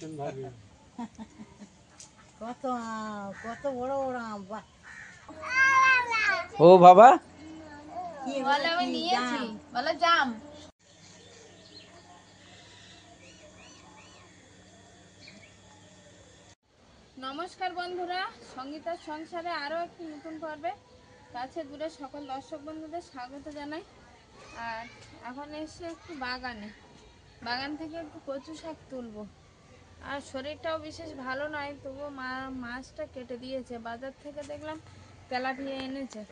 কত কত বড় বড় আম বাহ ও বাবা কি বলে আমি নিয়েছি বলে জাম। নমস্কার বন্ধুরা, সঙ্গীতার সংসারে আরও একটি নতুন পর্বে কাছে দূরে সকল দর্শক বন্ধুদের স্বাগত জানাই। আর এখন এসে একটু বাগান থেকে একটু কচু শাক তুলবো। আর শরীরটাও বিশেষ ভালো নয়, তবুও মাছটা কেটে দিয়েছে। বাজার থেকে দেখলাম তেলাপিয়া এনেছে,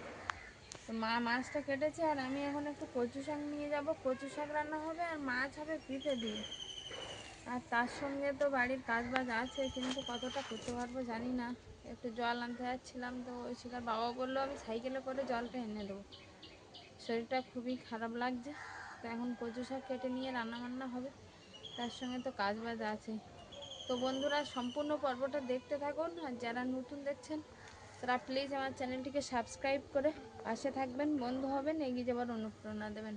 তো মা মাছটা কেটেছে। আর আমি এখন একটু কচু শাক নিয়ে যাব, কচু শাক রান্না হবে আর মাছ হবে পিঠে দিয়ে। আর তার সঙ্গে তো বাড়ির কাজ বাজ আছে, কিন্তু কতটা করতে পারবো জানি না। একটু জল আনতে যাচ্ছিলাম, তো ওই শিকার বাবা বললো আমি সাইকেলে করে জলটা এনে দেবো। শরীরটা খুবই খারাপ লাগছে, তো এখন কচু শাক কেটে নিয়ে রান্না হবে, তার সঙ্গে তো কাজ বাজ আছে। তো বন্ধুরা সম্পূর্ণ পর্বটা দেখতে থাকুন। আর যারা নতুন দেখছেন তারা প্লিজ আমার চ্যানেলটিকে সাবস্ক্রাইব করে পাশে থাকবেন, বন্ধু হবেন, এগিয়ে যাবার অনুপ্রেরণা দেবেন।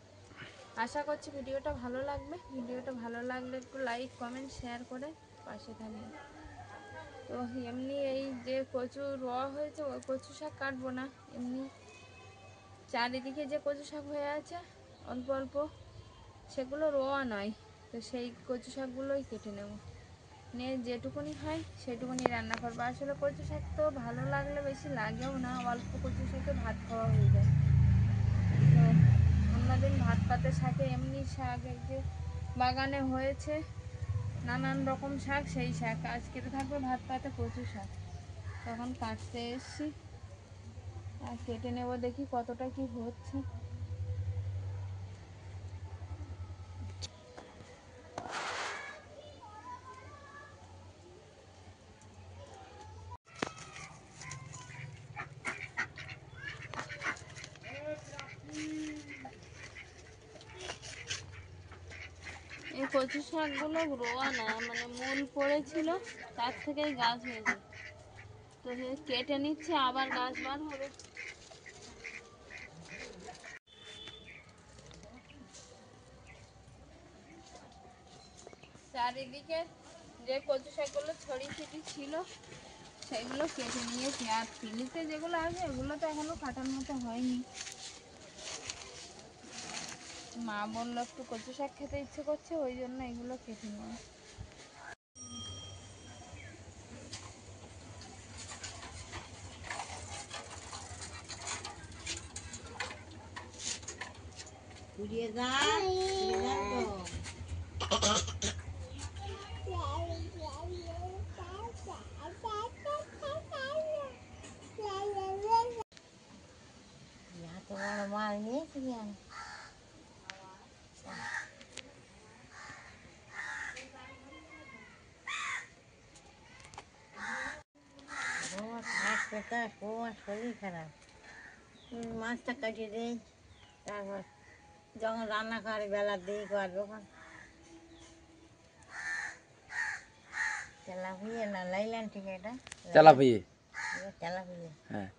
আশা করছি ভিডিওটা ভালো লাগবে। ভিডিওটা ভালো লাগলে একটু লাইক কমেন্ট শেয়ার করে পাশে থাকবেন। তো এমনি এই যে কচু হয়েছে ওই কচু শাক কাটবো না, এমনি চারিদিকে যে কচু শাক হয়ে আছে অল্প অল্প, সেগুলো নয়। তো সেই কচু শাকগুলোই কেটে নেব, নিয়ে যেটুকুনি হয় সেটুকুনি রান্না করবো। আসলে কচু শাক তো ভালো লাগলে বেশি লাগেও না, অল্প কচু শাকে ভাত খাওয়া হয়ে যায়। তো অন্যদিন ভাত পাতে শাকে এমনি শাক যে বাগানে হয়েছে নানান রকম শাক, সেই শাক আজকের থাকবে ভাত পাতে কচু শাক। তখন কাটতে এসছি আর কেটে নেব, দেখি কতটা কি হচ্ছে। এই কচু শাকগুলো রোয়া না, মানে মূল পড়েছিল, তার থেকেই গাছ হয়েছে। তো কেটে নিচ্ছে, আবার গাছ বার হবে। চারিদিকে যে কচু শাকগুলো ছড়িয়ে ছিটিয়ে ছিল সেগুলো কেটে নিয়েছি। আর পিলিতে যেগুলো আছে এগুলো তো এখনো কাটার মতো হয়নি। মা বললো একটু কচু শাক খেতে ইচ্ছে করছে, ওই জন্য এগুলো কেটে নিয়ে। পুড়িয়ে যান তো এত বড় মাছ নিয়েছি আমি। তোমার শরীর খারাপ, মাছটা কাটিয়ে দেই, তারপর যখন রান্না করে বেলার দিকে করবো। তেলাপিয়া না লাইলান, ঠিক এটা তেলাপিয়া। তেলাপিয়া। হ্যাঁ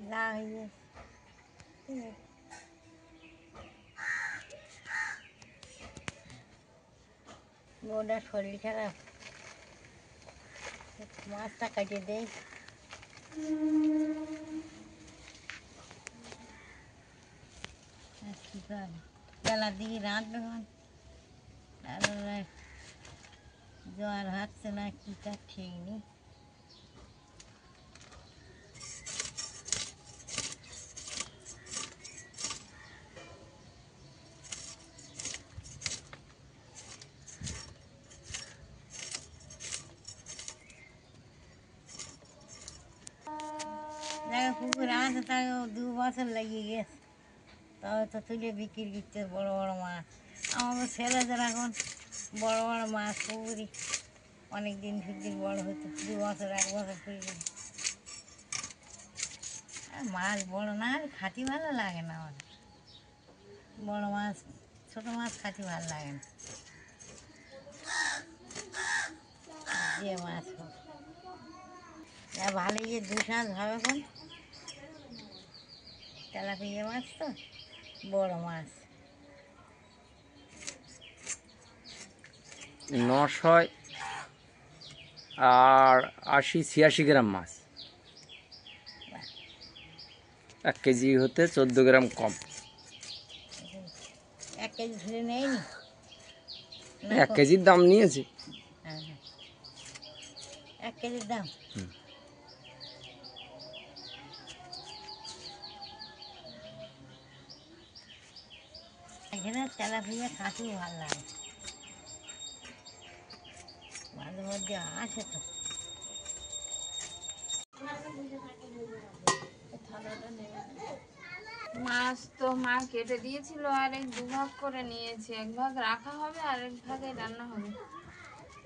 যা হয়ে ওটা শরীর খারাপ, মাছটা কাটিয়ে দেই। কি করে বেলার দিকে রাঁধবে, আর জ্বর হচ্ছে না কি তার ঠিক নেই। জায়গা পুকুর আছে, তাই 2 বছর লাগিয়ে গেছে, তবে তো তুলে বিক্রি করতে বড় বড় মাছ। আমাদের ছেলেদের এখন বড় বড় মাছ পুকুরি অনেক দিন বড় হতো, 2 বছর 1 বছর করে। মাছ বড় না হলে খাটি ভালো লাগে না আমার। বড় মাছ ছোটো মাছ খাটি ভালো লাগে না, যে মাছ হোক। ভালো ইয়ে 2 সাঁজ হবে কোন তেলাপিয়া মাছ, তো বড় মাছ 980-86 গ্রাম মাছ। 1 কেজি হতে 14 গ্রাম কম। 1 কেজি ধরে নেয়নি? 1 কেজির দাম নিয়েছে। হ্যাঁ, 1 কেজির দাম। এখানে তেলাপিয়া কাঁচি ভালো লাগে, মাঝে মধ্যে আসে তো। মাছ তো মা কেটে দিয়েছিল, আর এই দুভাগ করে নিয়েছি, এক ভাগ রাখা হবে আর এক ভাগে রান্না হবে।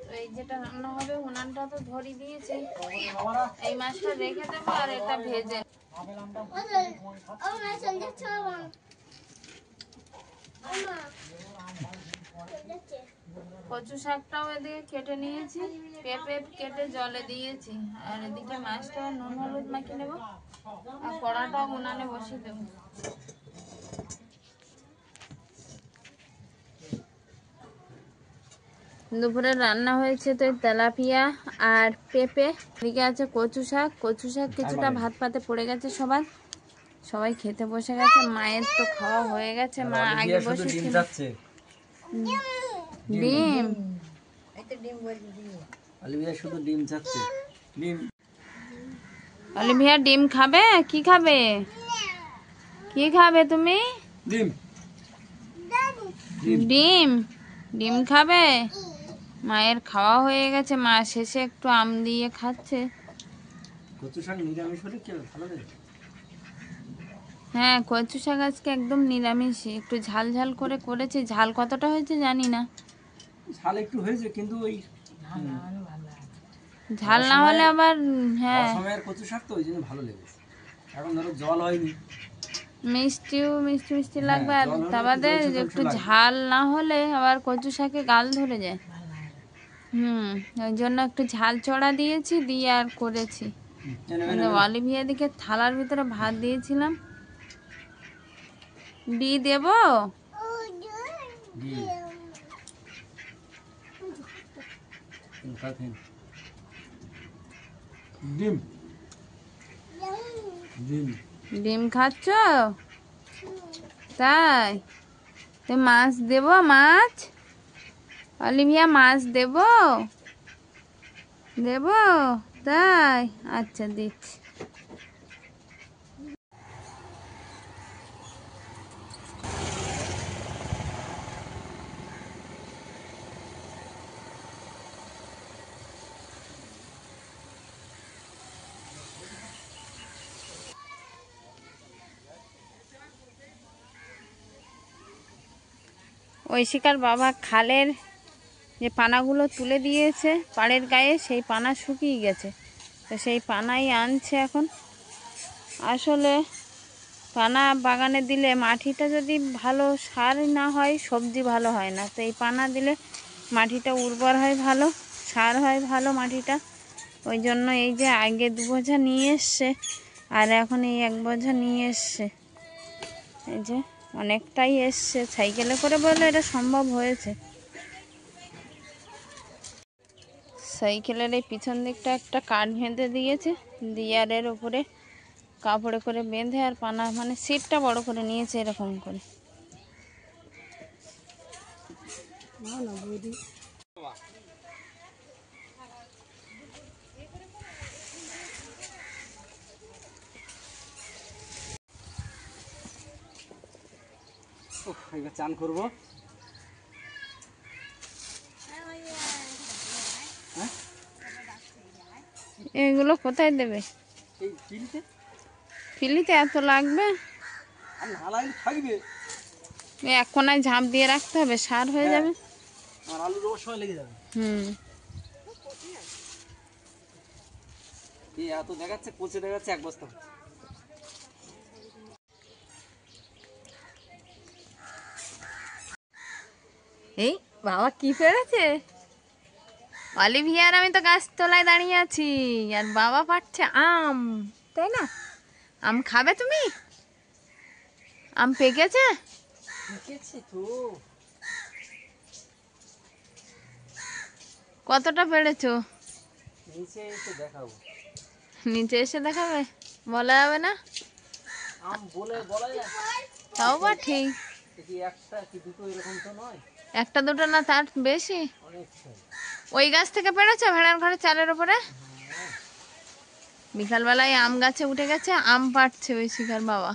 তো এই যেটা রান্না হবে উনানটা তো ধরিয়ে দিয়েছি, এই মাছটা রেখে দেবো আর এটা ভেজে। কচু শাকটাও এদিকে কেটে নিয়েছি, পেঁপে কেটে জলে দিয়েছি, আর এদিকে মাছটা নুন হলুদ মাখিয়ে নেবো আর কড়াটাও উনানে বসিয়ে দেবো। দুপুরে রান্না হয়েছে তো তেলাপিয়া আর পেঁপে, এদিকে আছে কচু শাক। কচু শাক কিছুটা ভাত পাতে পড়ে গেছে, সবাই খেতে বসে গেছে। মায়ের তো খাওয়া হয়ে গেছে, মা আগে বসেছিল। ডিম অলিভিয়া ডিম খাবে? কি খাবে? কি খাবে তুমি? ডিম ডিম খাবে? মায়ের খাওয়া হয়ে গেছে, মা শেষে একটু আম দিয়ে খাচ্ছে। হ্যাঁ, কচু শাক আজকে একদম নিরামিষ, একটু ঝাল ঝাল করে করেছি। ঝাল কতটা হয়েছে জানি না, ঝাল একটু হয়েছে, কিন্তু ওই ঝাল না হলে আবার হ্যাঁ সময়ের কচু শাক তো ওই জন্য ভালো লেগেছে। এখন ধরো জল হয়নি, মিষ্টিও মিষ্টি মিষ্টি হ্যাঁ, লাগবে, আর জল হলে তা একটু বাদে জলসে জলসে একটু লাগে। ঝাল না হলে আবার কচু শাকে গাল ধরে যায়। ওই জন্য একটু ঝাল চড়া দিয়েছি, দিয়ে আর করেছি। অলিভিয়া দিকে থালার ভিতরে ভাত দিয়েছিলাম। দেব ডিম ডিম খাচ্ছ? তাই তো মাছ দেব? মাছ অলিভিয়া মাছ দেব? তাই আচ্ছা দিচ্ছি। ঐশিকার বাবা খালের যে পানাগুলো তুলে দিয়েছে পাড়ের গায়ে, সেই পানা শুকিয়ে গেছে, তো সেই পানাই আনছে এখন। আসলে পানা বাগানে দিলে মাটিটা যদি ভালো সার না হয়, সবজি ভালো হয় না। তো এই পানা দিলে মাটিটা উর্বর হয় ভালো, সার হয় ভালো মাটিটা। ওই জন্য এই যে আগে 2 বোঝা নিয়ে এসছে আর এখন এই 1 বোঝা নিয়ে এসছে, এই যে অনেকটাই এসছে। সাইকেলে করে বললে এটা সম্ভব হয়েছে। সাইকেলের এই পিছন দিকটা একটা কাঠ বেঁধে দিয়েছে, দিয়ারের উপরে কাপড়ে করে বেঁধে, আর পানা মানে সিটটা বড় করে নিয়েছে এরকম করে। এবার চান করবো। এগুলো কোথায় দেবে? ফিলিতে এত লাগবে? এক কোনায় ঝাঁপ দিয়ে রাখতে হবে, সার হয়ে যাবে। এত দেখাচ্ছে, পচে দেখাচ্ছে 1 বস্তা। এই বাবা কি পেরেছে? অলিভিয়ার আমি তো গাছ তলায় দাঁড়িয়ে আছি, আর বাবা পাচ্ছে আম, তাই না? আম খাবে তুমি? আম পেকেছে? কতটা পেরেছো? নিচে এসে দেখাবো। নিচে এসে দেখাবে? বলা যাবে না? আম বলে বলা যায়? তাও বা ঠিক। কি একটা কি দুটো এরকম তো নয়, একটা দুটো না, তার বেশি। অনেক। ওই গাছ থেকে পেরেছো ভেড়ার ঘরে চালের উপরে? বিকালবেলায় আম গাছে উঠে গেছে, আম পাড়ছে ওই শিখার বাবা।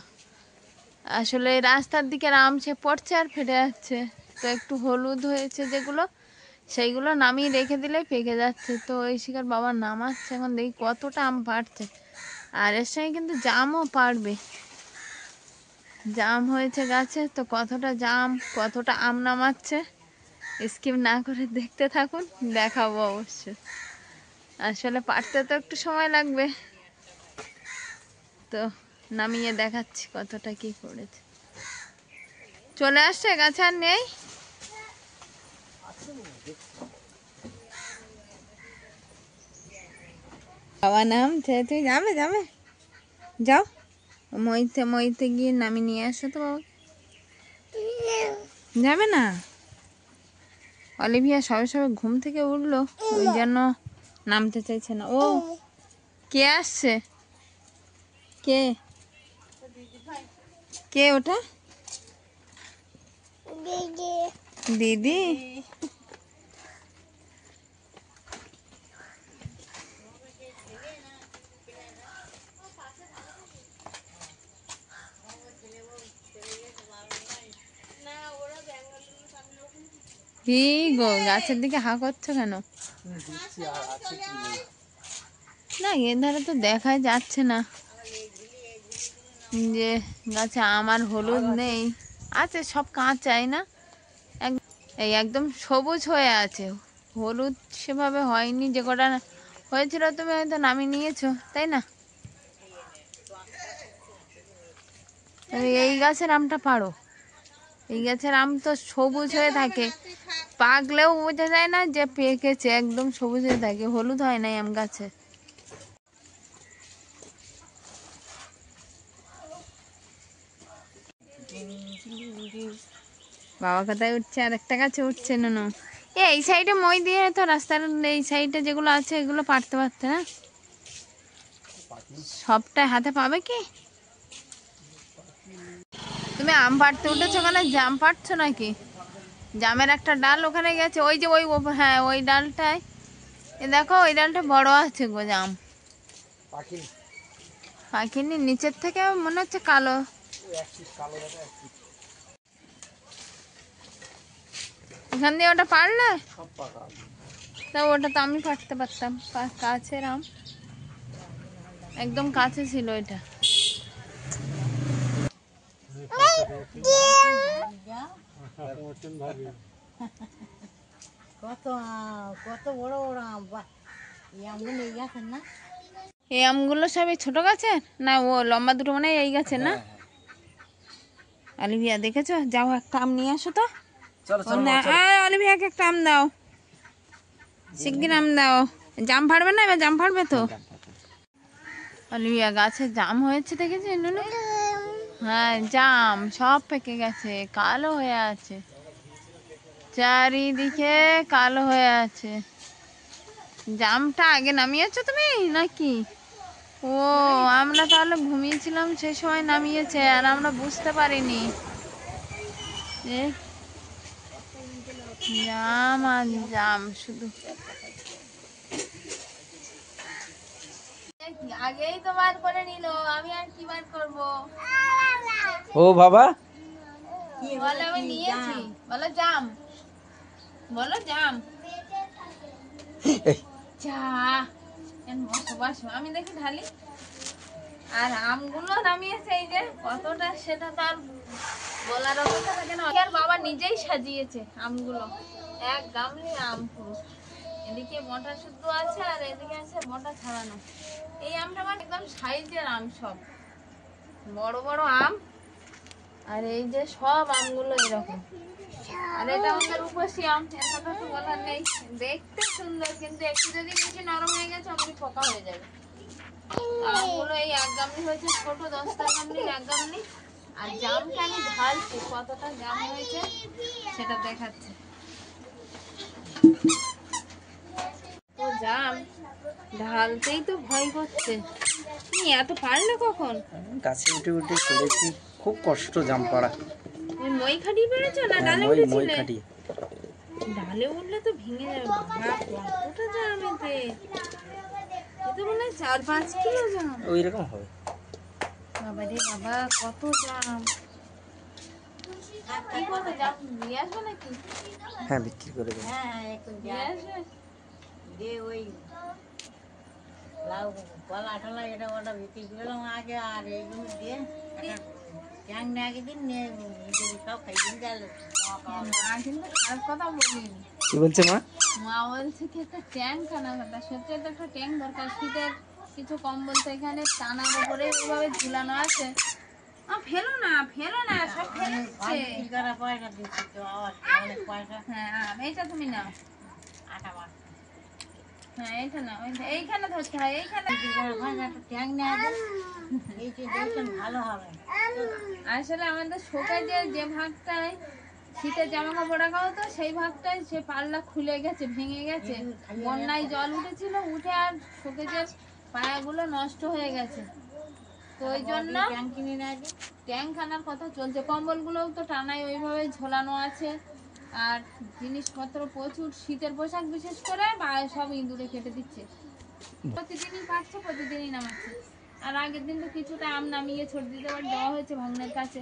আসলে রাস্তার দিকে আম সে পড়ছে আর ফেটে যাচ্ছে, তো একটু হলুদ হয়েছে যেগুলো, সেইগুলো নামিয়ে রেখে দিলেই পেকে যাচ্ছে। তো ওই শিখার বাবা নামাচ্ছে, এখন দেখি কতটা আম পাড়ছে। আর এর সঙ্গে কিন্তু জামও পাড়বে, জাম হয়েছে গাছে, তো কতটা জাম কতটা আম নামাচ্ছে স্কিপ না করে দেখতে থাকুন, দেখাবো অবশ্যই। আসলে পাড়তে তো একটু সময় লাগবে, তো নামিয়ে দেখাচ্ছি কতটা কি করেছে। চলে আসছে গাছে, আর নেই। বাবা নামছে, তুই যাবে যাবে যাও, মইতে মইতে গিয়ে নামিয়ে নিয়ে আসো তো বাবা। যাবে না? অলিভিয়া সবে সবে ঘুম থেকে উঠলো, ওই জন্য নামতে চাইছে না। ও কে আসছে? কে কে ওটা? দিদি। কি গো, গাছের দিকে হা করছো কেন? না, এর ধারে তো দেখাই যাচ্ছে না যে গাছে আমার হলুদ নেই। আছে, সব কাঁচাই না, এই একদম সবুজ হয়ে আছে, হলুদ সেভাবে হয়নি। যে কটা হয়েছিল তুমি হয়তো নামিয়ে নিয়েছো, তাই না? এই গাছের আমটা পারো, এই গাছের আম তো সবুজ হয়ে থাকে, পাকলেও বোঝা যায় না যে পেকেছে, একদম সবুজ হয়ে থাকে, হলুদ হয় না আম গাছে। বাবা কোথায় উঠছে, আর একটা গাছে উঠছে নুনু। এই সাইডে মই দিয়ে তো রাস্তার এই সাইডে যেগুলো আছে এগুলো পারতে পারতে না, সবটাই হাতে পাবে কি? তুমি আম পাড়তে উঠেছো ওখানে জাম পাড়ছো নাকি? জামের একটা ডাল ওখানে গেছে, ওই যে ওই হ্যাঁ ওই ডালটায়, এ দেখো ওই ডালটা বড় আছে গো জাম। পাখিনি, নিচের থেকে মনে হচ্ছে কালো। এখান দিয়ে ওটা পারলে, তা ওটা তো আমি পারতে পারতাম, কাছের আম, একদম কাছে ছিল এটা। কত আম, কত বড় বড় আম, বাহ! এই আমগুলো এই গাছের না? এই আমগুলো সব এই ছোট গাছের না? ও লম্বা দুটো মানে এই গাছের না? অলিভিয়া দেখেছো? যাও একটা আম নিয়ে আসো তো। অলিভিয়াকে একটা আম দাও, শিগগির আম দাও। জাম ফাড়বে না এবার? জাম ফাড়বে তো। অলিভিয়া গাছে জাম হয়েছে দেখেছি নুনু? হ্যাঁ, জাম সব পেকে গেছে, কালো হয়ে আছে, চারিদিকে কালো হয়ে আছে। জামটা আগে নামিয়েছো তুমি নাকি? ও, আমরা তাহলে ঘুমিয়েছিলাম সেই সময় নামিয়েছে, আর আমরা বুঝতে পারিনি। জাম আর জাম শুধু। আগেই তো বার করে নিল, আমি আর কি বার করবো? ও বাবা, বলে আমি নিয়েছি, বলো জাম, বলো জাম। চা বসো বসো, আমি দেখি ঢালি। আর আমগুলো নামিয়েছে এই যে কতটা, সেটা তো আর বলার অবস্থা থাকে না। আর বাবা নিজেই সাজিয়েছে আমগুলো, এক গামলি আম পুরো। এদিকে মোটা শুদ্ধ আছে আর এদিকে আছে মোটা ছাড়ানো। এই আমটা আমার একদম সাইজের আম, সব বড় বড় আম। আর এই যে সব আমগুলো এরকম। আর এটা আমাদের রূপসী আম, এর কথা তো বলার নেই, দেখতে সুন্দর, কিন্তু একটু যদি বেশি নরম হয়ে গেছে অমনি পোকা হয়ে যাবে। আমগুলো এই এক গামলি হয়েছে, ছোট 10টা গামলির এক গামলি। আর জামটা আমি ঢালছি, কতটা জাম হয়েছে সেটা দেখাচ্ছে। জাম ঢালতেই তো ভয় করছে। তুমি এত পারলে কখন? গাছে উঠে উঠে চলেছি, খুব কষ্ট জাম পাড়া। ওই মই খাটিয়ে পেরেছো না ডালে মই উঠেছিলে? খাটিয়ে। ডালে উঠলে তো ভেঙে যাবে। বাবা কতটা জাম এতে! এতে মনে হয় 4-5 কিলো জাম। ওই রকম হবে। বাবা রে বাবা, কত জাম! কি কত জাম নিয়ে আসবে নাকি? হ্যাঁ, বিক্রি করে দেবো। হ্যাঁ একটু নিয়ে আসবে? যে ওই লাউ কলা টলা এটা ওটা বিক্রি করলাম আগে, আর এইগুলো দিয়ে একটা ট্যাং নিয়ে আগে দিন নিয়ে যদি সব খাই দিন গেল। মা কিন্তু খারাপ কথা বলিনি। কি বলছে মা? মা বলছে কি একটা ট্যাঙ্ক আনা কথা। সত্যি তো একটা ট্যাঙ্ক দরকার। শীতের কিছু কম্বল তো এখানে টানার উপরে এইভাবে ঝুলানো আছে। ফেলো না, ফেলো না, সব ফেলে দিচ্ছে। বিক্রি করা পয়সা দিচ্ছি তো আবার অনেক পয়সা। হ্যাঁ, এইটা তুমি নাও। আটা মাছ হ্যাঁ, এইটা নাও। এইখানে ধরতে হয়, এইখানে। বিক্রি করা পয়সা একটা ট্যাং নিয়ে আগে এই যে দেখছেন ভালো হবে। আসলে আমাদের শোকে যে ভাগটায় শীতের জামা কাপড় রাখা হতো, সেই ভাগটায় সে পাল্লা খুলে গেছে, ভেঙে গেছে। বন্যায় জল উঠেছিল, উঠে আর শোকেজের পায়াগুলো নষ্ট হয়ে গেছে। তো ওই জন্য ট্যাং কিনে নিয়ে আগে ট্যাঙ্ক আনার কথা চলছে। কম্বলগুলোও তো টানায় ওইভাবে ঝোলানো আছে। আর জিনিসপত্র প্রচুর, শীতের পোশাক বিশেষ করে সব ইঁদুরে কেটে দিচ্ছে। প্রতিদিনই পাচ্ছে, প্রতিদিনই নামাচ্ছে। আর আগের দিন তো কিছুটা আম নামিয়ে ছোট দিতে দেওয়া হয়েছে ভাগ্নের কাছে।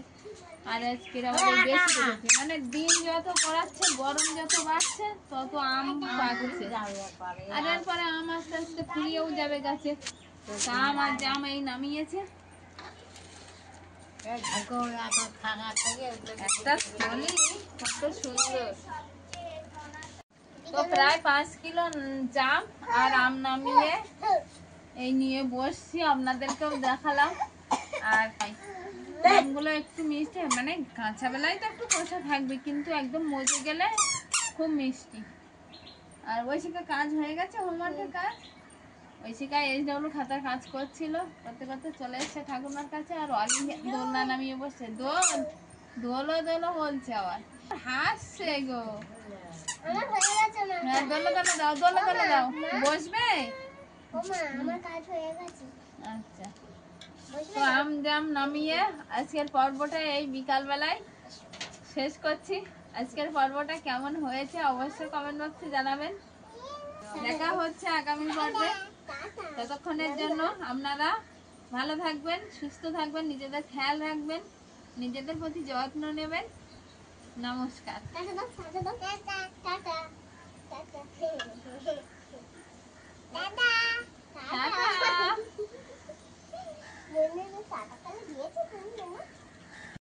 আর আজকের আবার এই বেশি করেছে। মানে দিন যত পড়াচ্ছে, গরম যত বাড়ছে, তত আম পাচ্ছে। আর এরপরে আম আস্তে আস্তে ফুরিয়েও যাবে গাছে। তা আম আর জাম এই নামিয়েছে। একটা থলি কত সুন্দর। তো প্রায় 5 কিলো জাম আর আম নামিয়ে এই নিয়ে বসছি, আপনাদেরকেও দেখালাম। আর আমগুলো একটু মিষ্টি, মানে কাঁচা বেলায় তো একটু কষা থাকবে, কিন্তু একদম মজে গেলে খুব মিষ্টি। আর ঐশিকা কাজ হয়ে গেছে, হোমওয়ার্কের কাজ। ঐশিকা SW খাতার কাজ করছিল, করতে করতে চলে এসছে ঠাকুমার কাছে। আর অলি দোলনা নামিয়ে বসছে। দোলো দোলো বলছে, আবার হাসছে গো। হ্যাঁ, দোলো দোলো দাও, দোলো দোলো দাও। বসবে? আচ্ছা, তো আম জাম নামিয়ে আজকের পর্বটা এই বিকাল বেলায় শেষ করছি। আজকের পর্বটা কেমন হয়েছে অবশ্যই কমেন্ট বক্সে জানাবেন। দেখা হচ্ছে আগামী পর্বে। ততক্ষণের জন্য আপনারা ভালো থাকবেন, সুস্থ থাকবেন, নিজেদের খেয়াল রাখবেন, নিজেদের প্রতি যত্ন নেবেন। নমস্কার। টাটা।